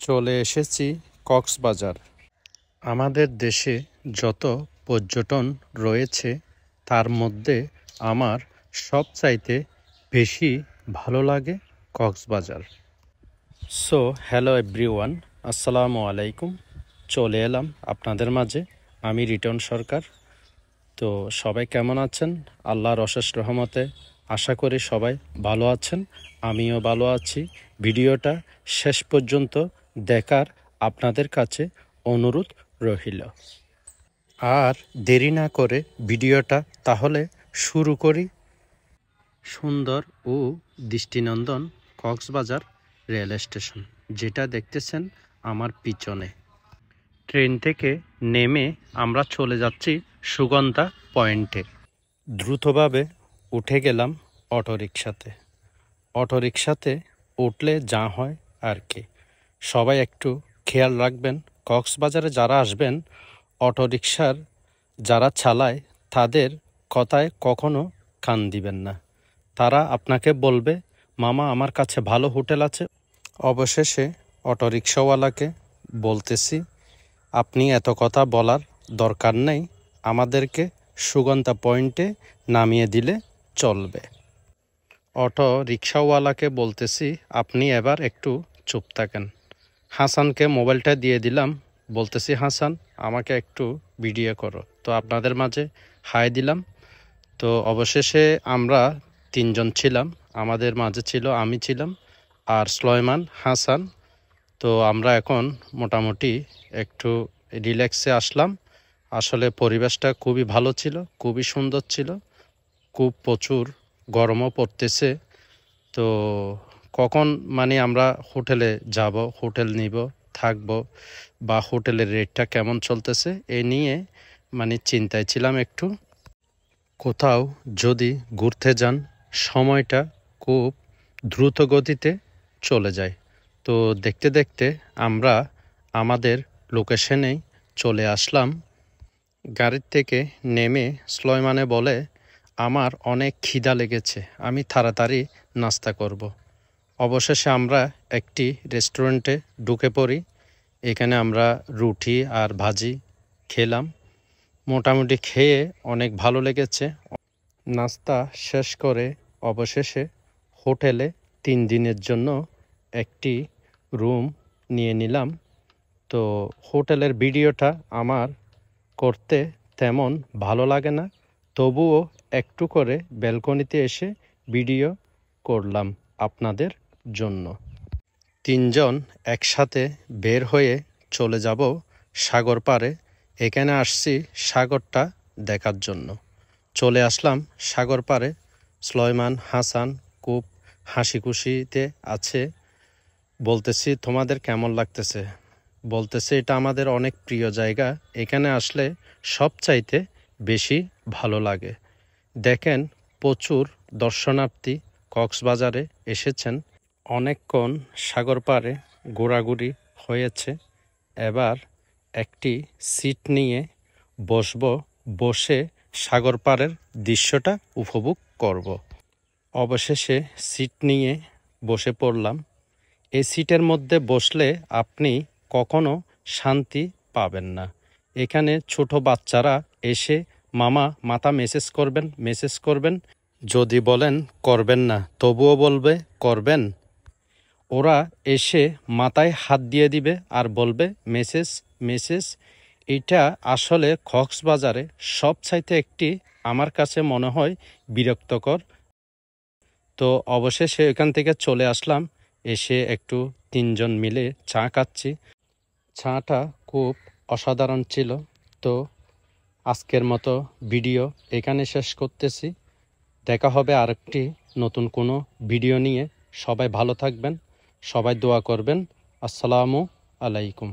চলে এসেছি কক্সবাজার। আমাদের দেশে যত পর্যটন রয়েছে তার মধ্যে আমার সবচাইতে বেশি ভালো লাগে কক্সবাজার। সো হ্যালো এভরিওয়ান, আসসালামু আলাইকুম। চলে এলাম আপনাদের মাঝে, আমি রিটন সরকার। তো সবাই কেমন আছেন? আল্লাহর অশেষ রহমতে আশা করি সবাই ভালো আছেন, আমিও ভালো আছি। ভিডিওটা শেষ পর্যন্ত দেখার আপনাদের কাছে অনুরোধ রহিল। আর দেরি না করে ভিডিওটা তাহলে শুরু করি। সুন্দর ও দৃষ্টিনন্দন কক্সবাজার রেল স্টেশন, যেটা দেখতেছেন আমার পিছনে। ট্রেন থেকে নেমে আমরা চলে যাচ্ছি সুগন্ধা পয়েন্টে। দ্রুতভাবে উঠে গেলাম অটোরিকশাতে। অটোরিকশাতে উঠলে যা হয় আর কি, সবাই একটু খেয়াল রাখবেন। কক্সবাজারে যারা আসবেন, অটোরিকশার যারা চালায় তাদের কথায় কখনো কান দিবেন না। তারা আপনাকে বলবে, মামা আমার কাছে ভালো হোটেল আছে। অবশেষে অটোরিকশাওয়ালাকে বলতেছি, আপনি এত কথা বলার দরকার নেই, আমাদেরকে সুগন্ধা পয়েন্টে নামিয়ে দিলে চলবে। অটো রিক্সাওয়ালাকে বলতেছি, আপনি এবার একটু চুপ থাকেন। হাসানকে মোবাইলটা দিয়ে দিলাম, বলতেছি, হাসান আমাকে একটু ভিডিও করো। তো আপনাদের মাঝে হাই দিলাম। তো অবশেষে আমরা তিনজন ছিলাম, আমাদের মাঝে ছিল আমি ছিলাম আর সুলাইমান, হাসান। তো আমরা এখন মোটামুটি একটু রিল্যাক্সে আসলাম। আসলে পরিবেশটা খুবই ভালো ছিল, খুবই সুন্দর ছিল, খুব প্রচুর গরমও পড়তেছে। তো কখন আমরা হোটেলে যাব, হোটেল নিব, থাকবো, বা হোটেলের রেটটা কেমন চলতেছে এ নিয়ে চিন্তায় ছিলাম একটু। কোথাও যদি ঘুরতে যান, সময়টা খুব দ্রুত গতিতে চলে যায়। তো দেখতে দেখতে আমরা আমাদের লোকেশনেই চলে আসলাম। গাড়ির থেকে নেমে সুলাইমানে বলে, আমার অনেক খিদা লেগেছে, আমি তাড়াতাড়ি নাস্তা করব। অবশেষে আমরা একটি রেস্টুরেন্টে ঢুকে পড়ি। এখানে আমরা রুটি আর ভাজি খেলাম। মোটামুটি খেয়ে অনেক ভালো লেগেছে। নাস্তা শেষ করে অবশেষে হোটেলে 3 দিনের জন্য একটি রুম নিয়ে নিলাম। তো হোটেলের ভিডিওটা আমার করতে তেমন ভালো লাগে না, তবুও একটু করে ব্যালকনিতে এসে ভিডিও করলাম আপনাদের জন্য। 3 জন একসাথে বের হয়ে চলে যাব সাগর পাড়ে। এখানে আসছি সাগরটা দেখার জন্য। চলে আসলাম সাগর পাড়ে। সুলাইমান, হাসান খুব হাসি খুশিতে আছে। বলতেছি, তোমাদের কেমন লাগতেছে? বলতেছে, এটা আমাদের অনেক প্রিয় জায়গা, এখানে আসলে সবচাইতে বেশি ভালো লাগে। দেখেন, প্রচুর দর্শনার্থী কক্সবাজারে এসেছেন। অনেকক্ষণ সাগর পাড়ে ঘোরাঘুরি হয়েছে। এবার একটি সিট নিয়ে বসবো, বসে সাগর পাড়ের দৃশ্যটা উপভোগ করব। অবশেষে সিট নিয়ে বসে পড়লাম। এই সিটের মধ্যে বসলে আপনি কখনো শান্তি পাবেন না। এখানে ছোট বাচ্চারা এসে, মামা মাথা মেসেজ করবেন, যদি বলেন করবেন না তবুও বলবে করবেন। ওরা এসে মাথায় হাত দিয়ে দিবে আর বলবে মেসেজ। এটা আসলে কক্সবাজারে সবচাইতে একটি আমার কাছে মনে হয় বিরক্তকর। তো অবশেষে এখান থেকে চলে আসলাম। এসে একটু 3 জন মিলে চা খাচ্ছি। চাটা খুব অসাধারণ ছিল। তো আজকের মতো ভিডিও এখানে শেষ করতেছি। দেখা হবে আরেকটি নতুন কোনো ভিডিও নিয়ে। সবাই ভালো থাকবেন, সবাই দোয়া করবেন। আসসালামু আলাইকুম।